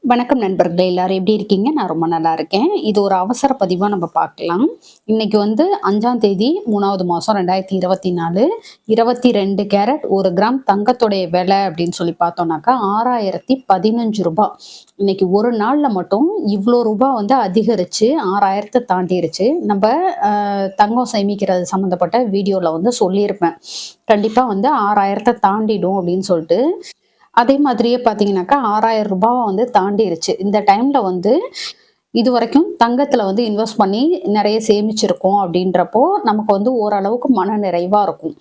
வணக்கம் நண்பர்களே, எல்லாரும் எப்படி இருக்கீங்க? நான் ரொம்ப நல்லா இருக்கேன். இது ஒரு அவசர பதிவா நம்ம பார்க்கலாம். இன்னைக்கு வந்து 5ஆம் தேதி 3வது மாசம் 2024 22 கேரட் 1 கிராம் தங்கத்தோடைய விலை அப்படின்னு சொல்லி பார்த்தோம்னாக்கா ரூ. 6015. இன்னைக்கு ஒரு நாள்ல மட்டும் இவ்வளோ ரூபாய் வந்து அதிகரிச்சு 6000 தாண்டிருச்சு. நம்ம தங்கம் சேமிக்கிறது சம்மந்தப்பட்ட வீடியோல வந்து சொல்லியிருப்பேன். கண்டிப்பா வந்து 6000 தாண்டிடும் அப்படின்னு சொல்லிட்டு. அதே மாதிரியே பார்த்தீங்கன்னாக்கா ரூ. 6000 வந்து தாண்டிருச்சு. இந்த டைம்ல வந்து இதுவரைக்கும் தங்கத்துல வந்து இன்வெஸ்ட் பண்ணி நெறைய சேமிச்சிருக்கோம் அப்படின்றப்போ, நமக்கு வந்து ஓரளவுக்கு மன நிறைவா இருக்கும்.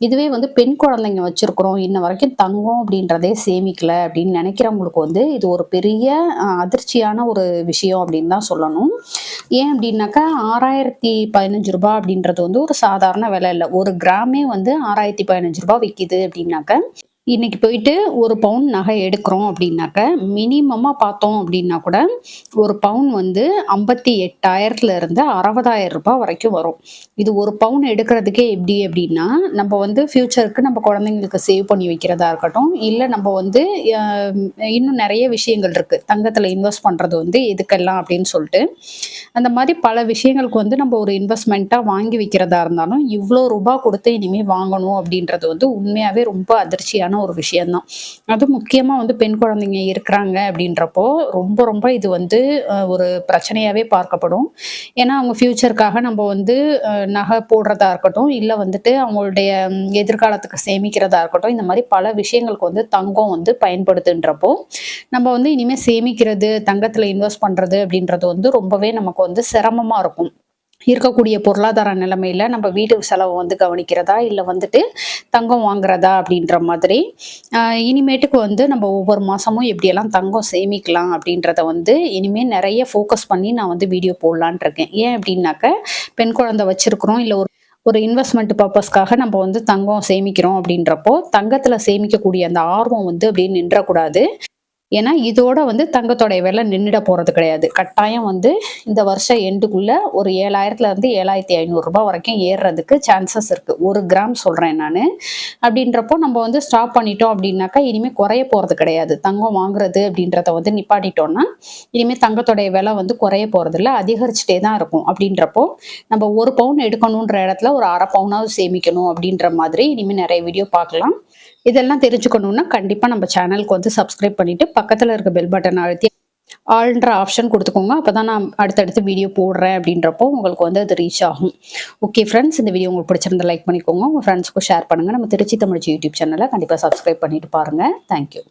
இதுவே வந்து பெண் குழந்தைங்க வச்சிருக்கிறோம், இன்ன வரைக்கும் தங்கம் அப்படின்றதே சேமிக்கல அப்படின்னு நெனைக்கிறவங்களுக்கு வந்து இது ஒரு பெரிய அதிர்ச்சியான ஒரு விஷயம் அப்படின்னு தான் சொல்லணும். ஏன் அப்படின்னாக்கா ரூ. 6015 அப்படின்றது வந்து ஒரு சாதாரண விலை இல்ல. 1 கிராமே வந்து ரூ. 6015 விக்கிது அப்படின்னாக்க, இன்னைக்கு போயிட்டு 1 பவுன் நகை எடுக்கிறோம் அப்படின்னாக்க, மினிமமா பார்த்தோம் அப்படின்னா கூட, 1 பவுன் வந்து 58,000ல இருந்து ரூ. 60,000 வரைக்கும் வரும். இது 1 பவுன் எடுக்கிறதுக்கே எப்படி அப்படின்னா, நம்ம வந்து ஃபியூச்சருக்கு நம்ம குழந்தைங்களுக்கு சேவ் பண்ணி வைக்கிறதா இருக்கட்டும், இல்ல நம்ம வந்து அ இன்னும் நெறைய விஷயங்கள் இருக்கு. தங்கத்துல இன்வெஸ்ட் பண்றது வந்து எதுக்கெல்லாம் அப்படின்னு சொல்லிட்டு, அந்த மாரி பல விஷயங்களுக்கு வந்து நம்ம ஒரு இன்வெஸ்ட்மெண்ட்டா வாங்கி வைக்கிறதா இருந்தாலும், இவ்ளோ ரூபா குடுத்து இனிமே வாங்கணும் அப்படின்றது வந்து உண்மையாவே ரொம்ப அதிர்ச்சியான ஒரு விஷயம் தான். அதுவும் முக்கியமா வந்து பெண் குழந்தைங்க இருக்கிறாங்க அப்படின்றப்போ, ரொம்ப இது வந்து ஒரு பிரச்சனையாவே பார்க்கப்படும். ஏன்னா, அவங்க ஃபியூச்சருக்காக நம்ம வந்து நகை போடுறதா இருக்கட்டும், இல்ல வந்துட்டு அவங்களுடைய எதிர்காலத்துக்கு சேமிக்கிறதா இருக்கட்டும், இந்த மாரி பல விஷயங்களுக்கு வந்து தங்கம் வந்து பயன்படுதுன்றப்போ, நம்ம வந்து இனிமே சேமிக்கிறது, தங்கத்துல இன்வெஸ்ட் பண்றது அப்படின்றது வந்து ரொம்பவே நமக்கு வந்து சிரமமா இருக்கும். இருக்கக்கூடிய பொருளாதார நிலைமையில நம்ம வீட்டு செலவு வந்து கவனிக்கிறதா, இல்ல வந்துட்டு தங்கம் வாங்குறதா அப்படின்ற மாதிரி. இனிமேட்டுக்கு வந்து நம்ம ஒவ்வொரு மாசமும் எப்படியெல்லாம் தங்கம் சேமிக்கலாம் அப்படின்றத வந்து இனிமே நெறைய ஃபோக்கஸ் பண்ணி நான் வந்து வீடியோ போடலான்ட்டு இருக்கேன். ஏன் அப்படின்னாக்க, பெண் குழந்தை வச்சிருக்கிறோம், இல்ல ஒரு ஒரு இன்வெஸ்ட்மென்ட் பர்ப்பஸ்க்காக நம்ம வந்து தங்கம் சேமிக்கிறோம் அப்படின்றப்போ, தங்கத்துல சேமிக்கக்கூடிய அந்த ஆர்வம் வந்து அப்படியே நின்றக்கூடாது. ஏன்னா, இதோட வந்து தங்கத்தோடைய விலை நின்னுட போறது கிடையாது. கட்டாயம் வந்து இந்த வருஷம் எண்டுக்குள்ள ஒரு 7,000லேருந்து ரூ. 7,500 வரைக்கும் ஏறுறதுக்கு சான்சஸ் இருக்கு. 1 கிராம் சொல்றேன் நானு. அப்படின்றப்போ நம்ம வந்து ஸ்டாப் பண்ணிட்டோம் அப்படின்னாக்கா, இனிமே குறைய போறது கிடையாது. தங்கம் வாங்குறது அப்படின்றத வந்து நிப்பாட்டிட்டோம்னா, இனிமே தங்கத்தோடைய விலை வந்து குறைய போறதில்ல. அதிகரிச்சுட்டே தான் இருக்கும். அப்படின்றப்போ, நம்ம 1 பவுன் எடுக்கணுன்ற இடத்துல ஒரு 1/2 பவுனாவது சேமிக்கணும் அப்படின்ற மாதிரி இனிமே நெறைய வீடியோ பார்க்கலாம். இதெல்லாம் தெரிஞ்சுக்கணும்னா, கண்டிப்பா நம்ம சேனலுக்கு வந்து சப்ஸ்கிரைப் பண்ணிட்டு, பக்கத்துல இருக்க பெல் பட்டன அழுத்தி ஆல்ன்ற ஆப்ஷன் குடுத்துக்கோங்க. அப்பதான் நான் அடுத்தடுத்து வீடியோ போடுறேன் அப்படின்றப்போ, உங்களுக்கு வந்து அது ரீச் ஆகும். ஓகே ஃப்ரெண்ட்ஸ், இந்த வீடியோ உங்களுக்கு பிடிச்சிருந்தா லைக் பண்ணிக்கோங்க. உங்க ஃப்ரெண்ட்ஸ்க்கும் ஷேர் பண்ணுங்க. நம்ம திருச்சி தமிழ் யூடியூப் சேனல கண்டிப்பா சப்ஸ்கிரைப் பண்ணிட்டு பாருங்க. Thank you.